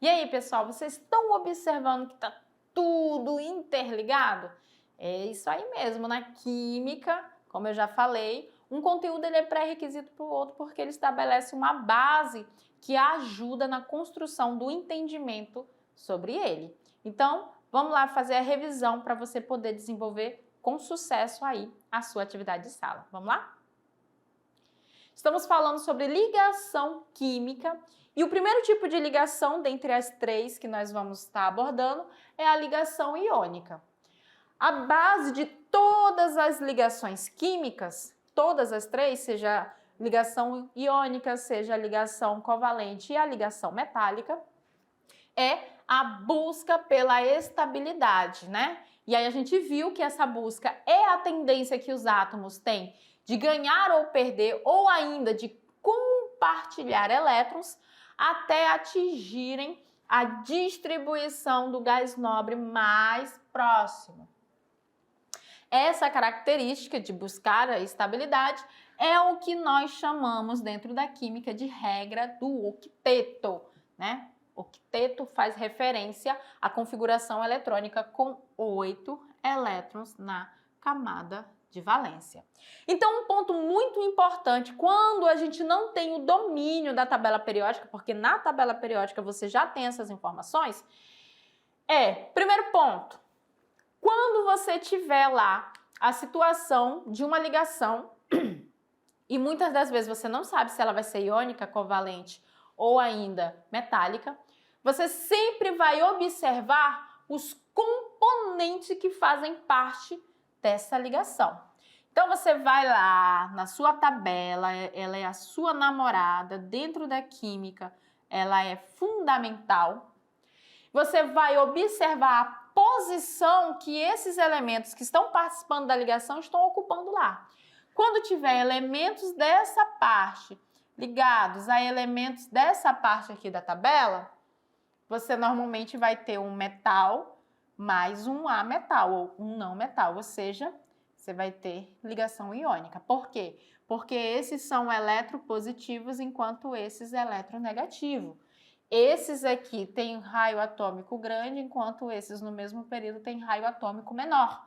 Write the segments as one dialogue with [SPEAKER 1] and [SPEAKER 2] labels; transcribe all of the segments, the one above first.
[SPEAKER 1] E aí, pessoal, vocês estão observando que está tudo interligado? É isso aí mesmo, na química, como eu já falei, um conteúdo ele é pré-requisito para o outro porque ele estabelece uma base que ajuda na construção do entendimento sobre ele. Então, vamos lá fazer a revisão para você poder desenvolver com sucesso aí a sua atividade de sala. Vamos lá? Estamos falando sobre ligação química e o primeiro tipo de ligação, dentre as três que nós vamos estar abordando, é a ligação iônica. A base de todas as ligações químicas, todas as três, seja ligação iônica, seja ligação covalente e a ligação metálica, é a busca pela estabilidade, né? E aí a gente viu que essa busca é a tendência que os átomos têm de ganhar ou perder, ou ainda de compartilhar elétrons, até atingirem a distribuição do gás nobre mais próximo. Essa característica de buscar a estabilidade é o que nós chamamos dentro da química de regra do octeto, né? Octeto faz referência à configuração eletrônica com 8 elétrons na camada de valência. Então, um ponto muito importante quando a gente não tem o domínio da tabela periódica, porque na tabela periódica você já tem essas informações, primeiro ponto, quando você tiver lá a situação de uma ligação e muitas das vezes você não sabe se ela vai ser iônica, covalente ou ainda metálica, você sempre vai observar os componentes que fazem parte dessa ligação. Então você vai lá na sua tabela, ela é a sua namorada, dentro da química, ela é fundamental. Você vai observar a posição que esses elementos que estão participando da ligação estão ocupando lá. Quando tiver elementos dessa parte ligados a elementos dessa parte aqui da tabela, você normalmente vai ter um metal mais um ametal ou um não metal, ou seja, você vai ter ligação iônica. Por quê? Porque esses são eletropositivos enquanto esses eletronegativos. Esses aqui têm raio atômico grande, enquanto esses no mesmo período têm raio atômico menor.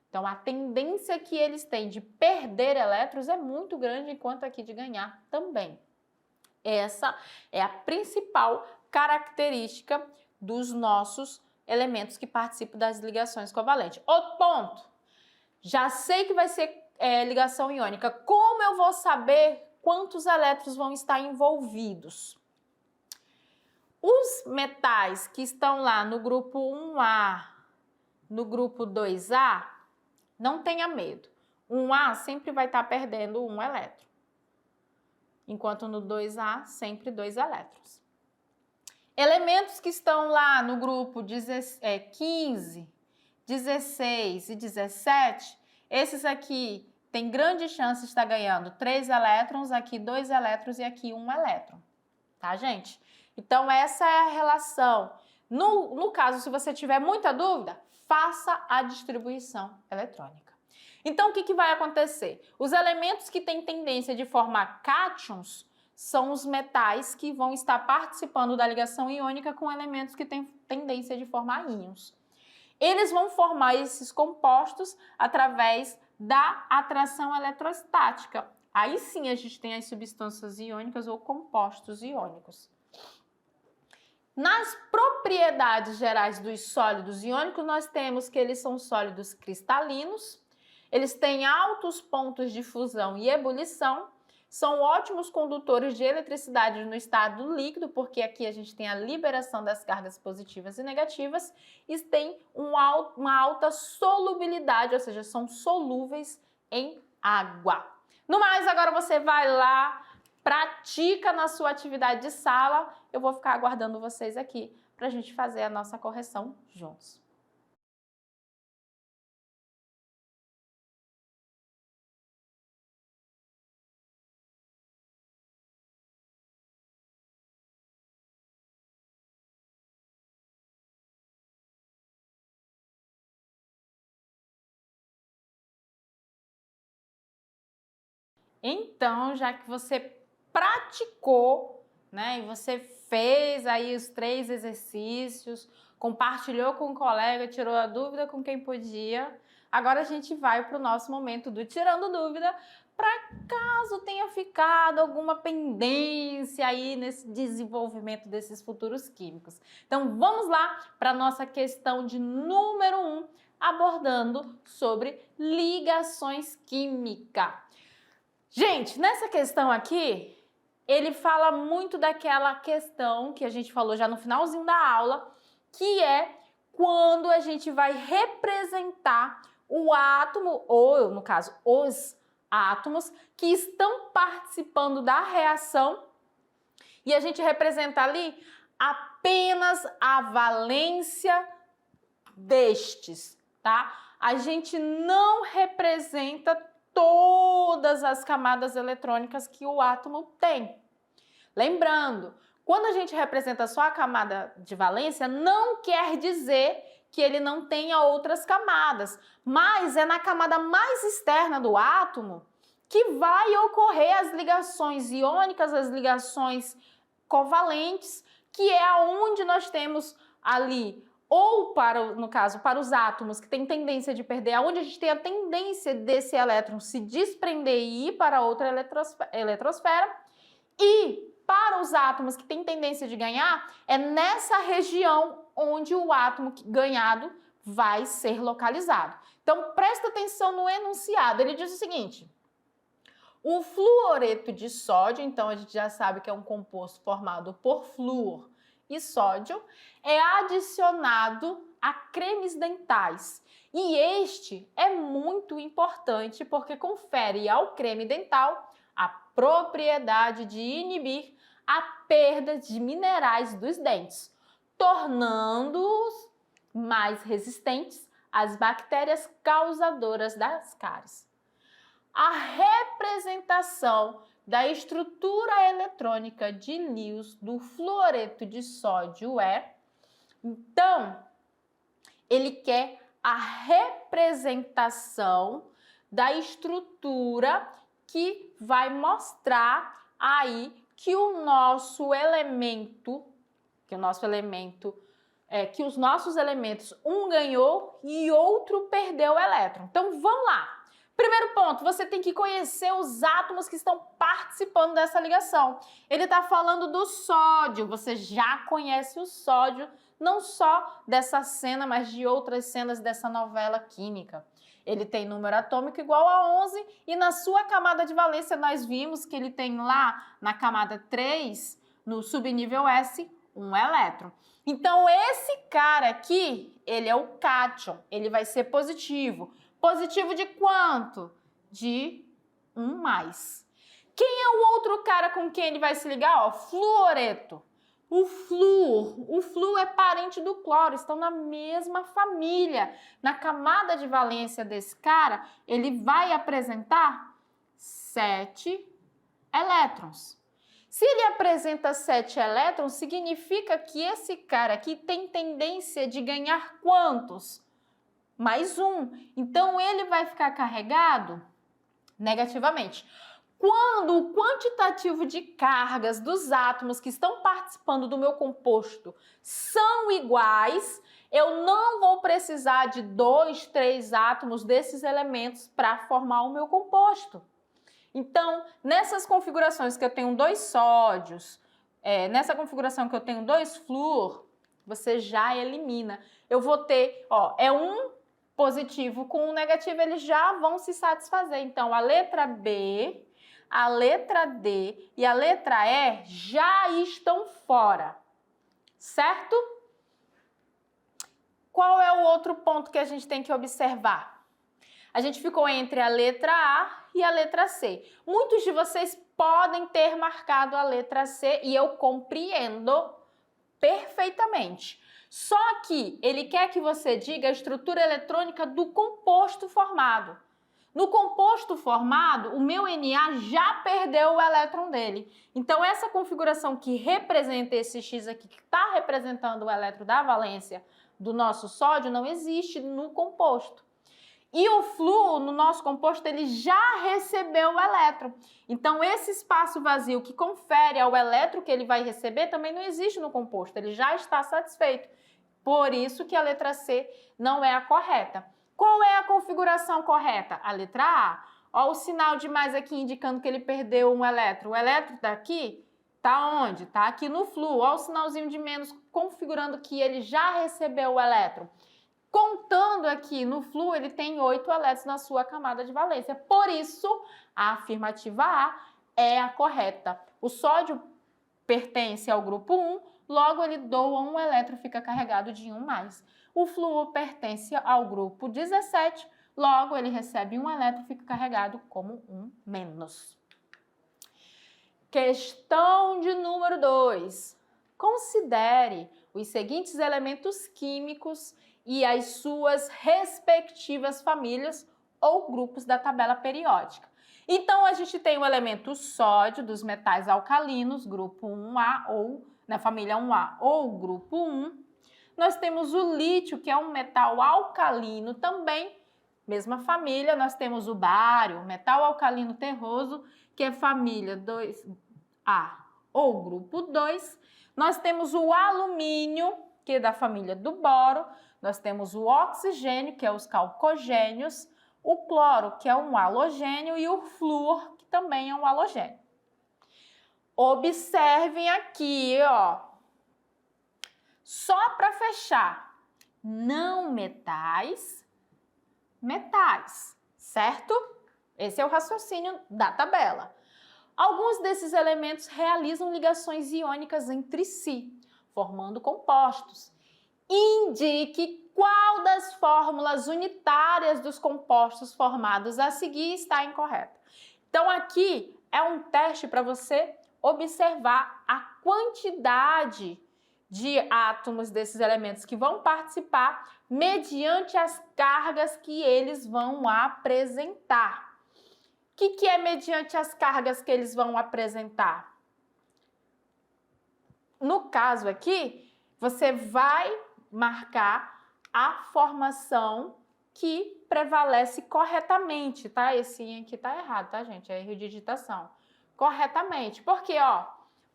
[SPEAKER 1] Então, a tendência que eles têm de perder elétrons é muito grande, enquanto aqui de ganhar também. Essa é a principal característica dos nossos elementos que participam das ligações covalentes. Outro ponto, já sei que vai ser ligação iônica. Como eu vou saber quantos elétrons vão estar envolvidos? Os metais que estão lá no grupo 1A, no grupo 2A, não tenha medo. 1A sempre vai estar perdendo um elétron, enquanto no 2A sempre 2 elétrons. Elementos que estão lá no grupo 15, 16 e 17, esses aqui têm grande chance de estar ganhando 3 elétrons, aqui 2 elétrons e aqui 1 elétron. Tá, gente? Então, essa é a relação. No caso, se você tiver muita dúvida, faça a distribuição eletrônica. Então, o que vai acontecer? Os elementos que têm tendência de formar cátions são os metais que vão estar participando da ligação iônica com elementos que têm tendência de formar íons. Eles vão formar esses compostos através da atração eletrostática. Aí sim a gente tem as substâncias iônicas ou compostos iônicos. Nas propriedades gerais dos sólidos iônicos, nós temos que eles são sólidos cristalinos, eles têm altos pontos de fusão e ebulição, são ótimos condutores de eletricidade no estado líquido, porque aqui a gente tem a liberação das cargas positivas e negativas, e tem uma alta solubilidade, ou seja, são solúveis em água. No mais, agora você vai lá, pratica na sua atividade de sala, eu vou ficar aguardando vocês aqui para a gente fazer a nossa correção juntos. Então, já que você praticou, né, e você fez aí os 3 exercícios, compartilhou com o colega, tirou a dúvida com quem podia, agora a gente vai para o nosso momento do Tirando Dúvida, para caso tenha ficado alguma pendência aí nesse desenvolvimento desses futuros químicos. Então, vamos lá para a nossa questão de número 1, abordando sobre ligações químicas. Gente, nessa questão aqui, ele fala muito daquela questão que a gente falou já no finalzinho da aula, que é quando a gente vai representar o átomo, ou no caso, os átomos que estão participando da reação, e a gente representa ali apenas a valência destes, tá? A gente não representa todas as camadas eletrônicas que o átomo tem. Lembrando, quando a gente representa só a camada de valência, não quer dizer que ele não tenha outras camadas, mas é na camada mais externa do átomo que vai ocorrer as ligações iônicas, as ligações covalentes, que é aonde nós temos ali, ou no caso, para os átomos que têm tendência de perder, aonde a gente tem a tendência desse elétron se desprender e ir para outra eletrosfera, e para os átomos que têm tendência de ganhar, é nessa região onde o átomo ganhado vai ser localizado. Então, presta atenção no enunciado. Ele diz o seguinte: o fluoreto de sódio, então a gente já sabe que é um composto formado por flúor e sódio, é adicionado a cremes dentais. E este é muito importante porque confere ao creme dental a propriedade de inibir a perda de minerais dos dentes, tornando-os mais resistentes às bactérias causadoras das cáries. A representação da estrutura eletrônica de Lewis do fluoreto de sódio é, então, ele quer a representação da estrutura que vai mostrar aí que o nosso elemento, que os nossos elementos, um ganhou e outro perdeu o elétron. Então, vamos lá. Primeiro ponto, você tem que conhecer os átomos que estão participando dessa ligação. Ele está falando do sódio, você já conhece o sódio, não só dessa cena, mas de outras cenas dessa novela química. Ele tem número atômico igual a 11 e na sua camada de valência nós vimos que ele tem lá na camada 3, no subnível S, um elétron. Então esse cara aqui, ele é o cátion, ele vai ser positivo. Positivo de quanto? De 1+. Quem é o outro cara com quem ele vai se ligar? Ó, fluoreto. O flúor é parente do cloro, estão na mesma família. Na camada de valência desse cara, ele vai apresentar 7 elétrons. Se ele apresenta 7 elétrons, significa que esse cara aqui tem tendência de ganhar quantos? Mais 1. Então, ele vai ficar carregado negativamente. Quando o quantitativo de cargas dos átomos que estão participando do meu composto são iguais, eu não vou precisar de 2, 3 átomos desses elementos para formar o meu composto. Então, nessas configurações que eu tenho 2 sódios, nessa configuração que eu tenho 2 flúor, você já elimina. Eu vou ter, ó, um positivo com um negativo, eles já vão se satisfazer. Então, a letra B, a letra D e a letra E já estão fora, certo? Qual é o outro ponto que a gente tem que observar? A gente ficou entre a letra A e a letra C. Muitos de vocês podem ter marcado a letra C e eu compreendo perfeitamente. Só que ele quer que você diga a estrutura eletrônica do composto formado. No composto formado, o meu Na já perdeu o elétron dele. Então, essa configuração que representa esse X aqui, que está representando o elétron da valência do nosso sódio, não existe no composto. E o flúor, no nosso composto, ele já recebeu o elétron. Então, esse espaço vazio que confere ao elétron que ele vai receber também não existe no composto, ele já está satisfeito. Por isso que a letra C não é a correta. Qual é a configuração correta? A letra A. Olha o sinal de mais aqui indicando que ele perdeu um elétron. O elétron está aqui? Está onde? Está aqui no flúor. Olha o sinalzinho de menos configurando que ele já recebeu o elétron. Contando aqui no flúor, ele tem 8 elétrons na sua camada de valência. Por isso, a afirmativa A é a correta. O sódio pertence ao grupo 1, logo ele doa um elétron, fica carregado de 1+. O flúor pertence ao grupo 17, logo ele recebe um elétron, fica carregado como 1-. Questão de número 2. Considere os seguintes elementos químicos e as suas respectivas famílias ou grupos da tabela periódica. Então, a gente tem o elemento sódio dos metais alcalinos, grupo 1A ou na família 1A ou grupo 1. Nós temos o lítio, que é um metal alcalino também, mesma família. Nós temos o bário, metal alcalino terroso, que é família 2A ou grupo 2. Nós temos o alumínio, que é da família do boro. Nós temos o oxigênio, que é os calcogênios, o cloro, que é um halogênio, e o flúor, que também é um halogênio. Observem aqui, ó. Só para fechar, não metais, metais, certo? Esse é o raciocínio da tabela. Alguns desses elementos realizam ligações iônicas entre si, formando compostos. Indique qual das fórmulas unitárias dos compostos formados a seguir está incorreta. Então, aqui é um teste para você observar a quantidade de átomos desses elementos que vão participar mediante as cargas que eles vão apresentar. O que é mediante as cargas que eles vão apresentar? No caso aqui, você vai marcar a formação que prevalece corretamente, tá? Esse I aqui tá errado, tá, gente? É erro de digitação. Corretamente. Porque, ó,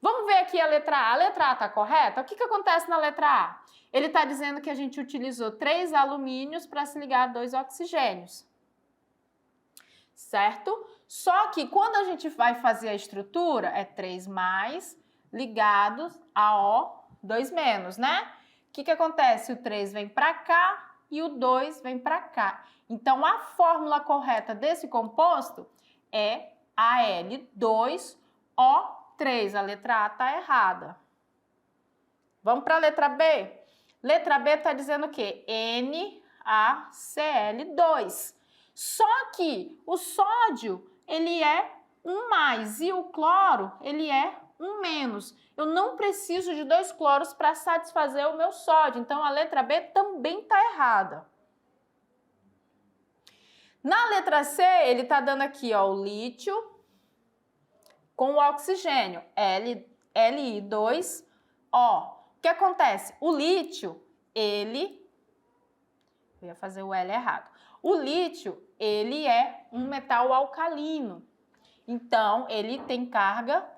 [SPEAKER 1] vamos ver aqui a letra A. A letra A tá correta? O que acontece na letra A? Ele tá dizendo que a gente utilizou 3 alumínios para se ligar a 2 oxigênios. Certo? Só que quando a gente vai fazer a estrutura, é 3+ ligados a O2-, né? O que acontece? O 3 vem para cá e o 2 vem para cá. Então, a fórmula correta desse composto é Al2O3. A letra A está errada. Vamos para a letra B? Letra B está dizendo o quê? NaCl2. Só que o sódio, ele é 1+ e o cloro, ele é 1-. Eu não preciso de 2 cloros para satisfazer o meu sódio. Então, a letra B também está errada. Na letra C, ele está dando aqui, ó, o lítio com o oxigênio, Li2O. O que acontece? O lítio, eu ia fazer o L errado. O lítio, ele é um metal alcalino. Então, ele tem carga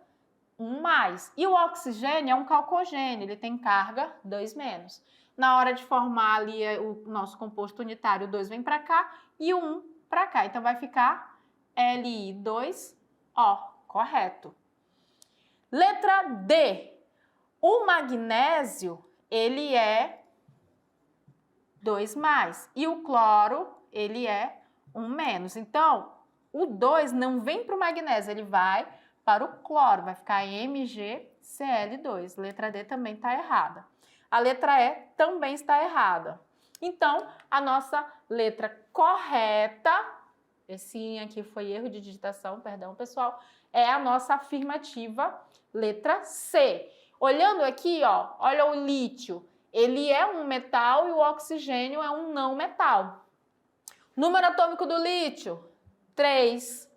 [SPEAKER 1] 1+. E o oxigênio é um calcogênio, ele tem carga 2-. Na hora de formar ali o nosso composto unitário, o 2 vem para cá e o 1 para cá. Então, vai ficar Li2O, correto. Letra D. O magnésio, ele é 2+. E o cloro, ele é 1-. Então, o 2 não vem para o magnésio, ele vai para o cloro, vai ficar MgCl2. Letra D também está errada. A letra E também está errada. Então, a nossa letra correta, esse I aqui foi erro de digitação, perdão, pessoal, é a nossa afirmativa, letra C. Olhando aqui, ó, olha o lítio, ele é um metal e o oxigênio é um não metal. Número atômico do lítio, 3.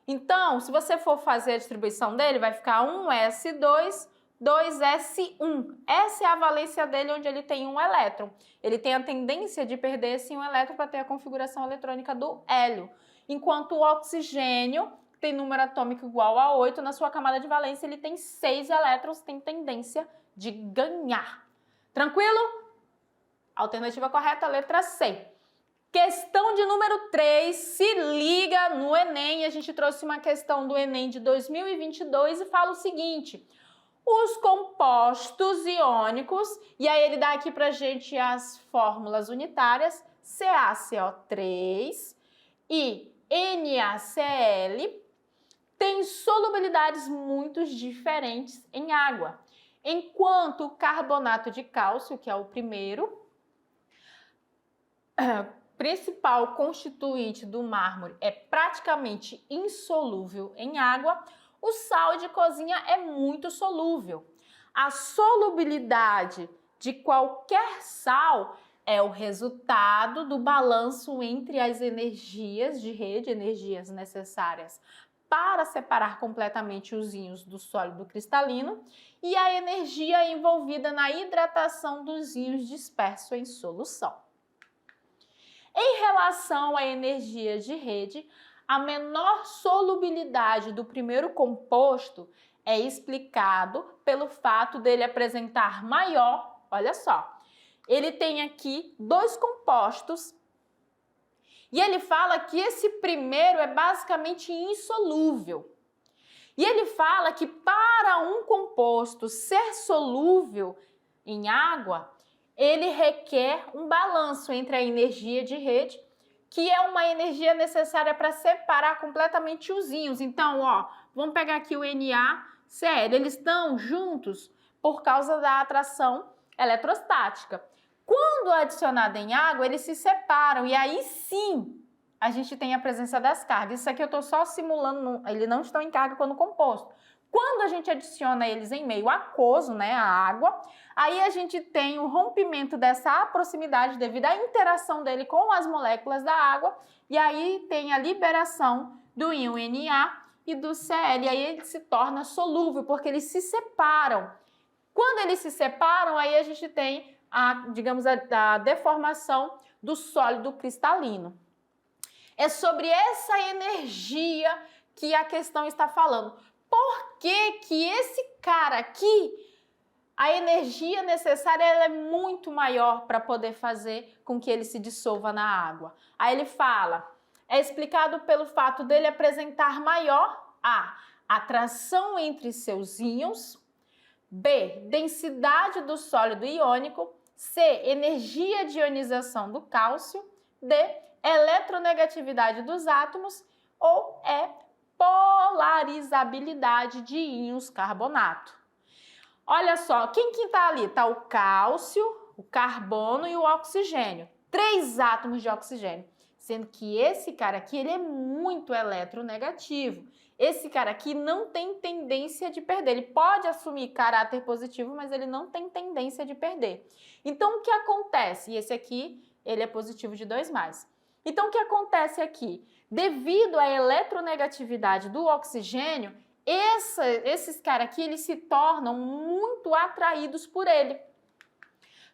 [SPEAKER 1] Então, se você for fazer a distribuição dele, vai ficar 1s2 2s1. Essa é a valência dele, onde ele tem um elétron. Ele tem a tendência de perder esse um elétron para ter a configuração eletrônica do hélio. Enquanto o oxigênio tem número atômico igual a 8, na sua camada de valência ele tem 6 elétrons, tem tendência de ganhar. Tranquilo? Alternativa correta, letra C. Questão de número 3, se liga no Enem. A gente trouxe uma questão do Enem de 2022 e fala o seguinte: os compostos iônicos, e aí ele dá aqui pra gente as fórmulas unitárias, CaCO3 e NaCl, têm solubilidades muito diferentes em água. Enquanto o carbonato de cálcio, que é o primeiro, principal constituinte do mármore, é praticamente insolúvel em água, o sal de cozinha é muito solúvel. A solubilidade de qualquer sal é o resultado do balanço entre as energias de rede, energias necessárias para separar completamente os íons do sólido cristalino, e a energia envolvida na hidratação dos íons dispersos em solução. Em relação à energia de rede, a menor solubilidade do primeiro composto é explicado pelo fato dele apresentar maior, olha só, ele tem aqui 2 compostos e ele fala que esse primeiro é basicamente insolúvel. E ele fala que para um composto ser solúvel em água, ele requer um balanço entre a energia de rede, que é uma energia necessária para separar completamente os íons. Então, ó, vamos pegar aqui o NaCl, eles estão juntos por causa da atração eletrostática. Quando adicionado em água, eles se separam e aí sim a gente tem a presença das cargas. Isso aqui eu estou só simulando, eles não estão em carga quando composto. Quando a gente adiciona eles em meio aquoso, né, a água, aí a gente tem o rompimento dessa proximidade devido à interação dele com as moléculas da água, e aí tem a liberação do íon Na e do Cl, e aí ele se torna solúvel, porque eles se separam. Quando eles se separam, aí a gente tem digamos, a deformação do sólido cristalino. É sobre essa energia que a questão está falando. Por que que esse cara aqui, a energia necessária ela é muito maior para poder fazer com que ele se dissolva na água? Aí ele fala, é explicado pelo fato dele apresentar maior A, atração entre seus íons, B, densidade do sólido iônico, C, energia de ionização do cálcio, D, eletronegatividade dos átomos, ou E, polarizabilidade de íons carbonato. Olha só, quem que está ali? Está o cálcio, o carbono e o oxigênio. 3 átomos de oxigênio. Sendo que esse cara aqui, ele é muito eletronegativo. Esse cara aqui não tem tendência de perder. Ele pode assumir caráter positivo, mas ele não tem tendência de perder. Então, o que acontece? E esse aqui, ele é positivo de 2+. Então, o que acontece aqui? Devido à eletronegatividade do oxigênio, esses caras aqui, eles se tornam muito atraídos por ele,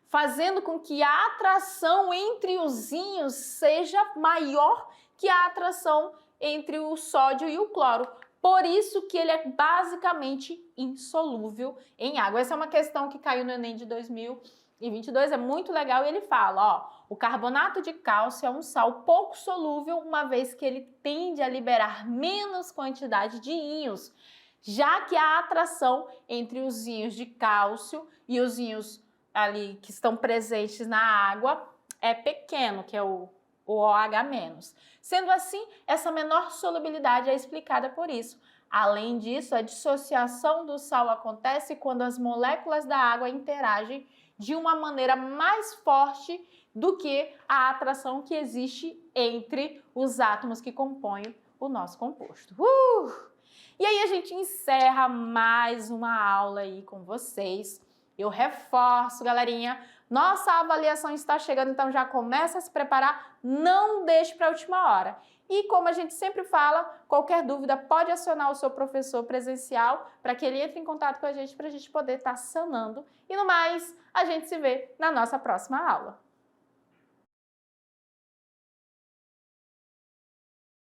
[SPEAKER 1] fazendo com que a atração entre os íons seja maior que a atração entre o sódio e o cloro. Por isso que ele é basicamente insolúvel em água. Essa é uma questão que caiu no Enem de 2022, é muito legal, e ele fala, ó, o carbonato de cálcio é um sal pouco solúvel, uma vez que ele tende a liberar menos quantidade de íons, já que a atração entre os íons de cálcio e os íons ali que estão presentes na água é pequeno, que é o OH-. Sendo assim, essa menor solubilidade é explicada por isso. Além disso, a dissociação do sal acontece quando as moléculas da água interagem de uma maneira mais forte do que a atração que existe entre os átomos que compõem o nosso composto. E aí a gente encerra mais uma aula aí com vocês. Eu reforço, galerinha, Nossa avaliação está chegando, então já começa a se preparar, não deixe para a última hora. E como a gente sempre fala, qualquer dúvida pode acionar o seu professor presencial para que ele entre em contato com a gente para a gente poder estar sanando. E no mais, a gente se vê na nossa próxima aula.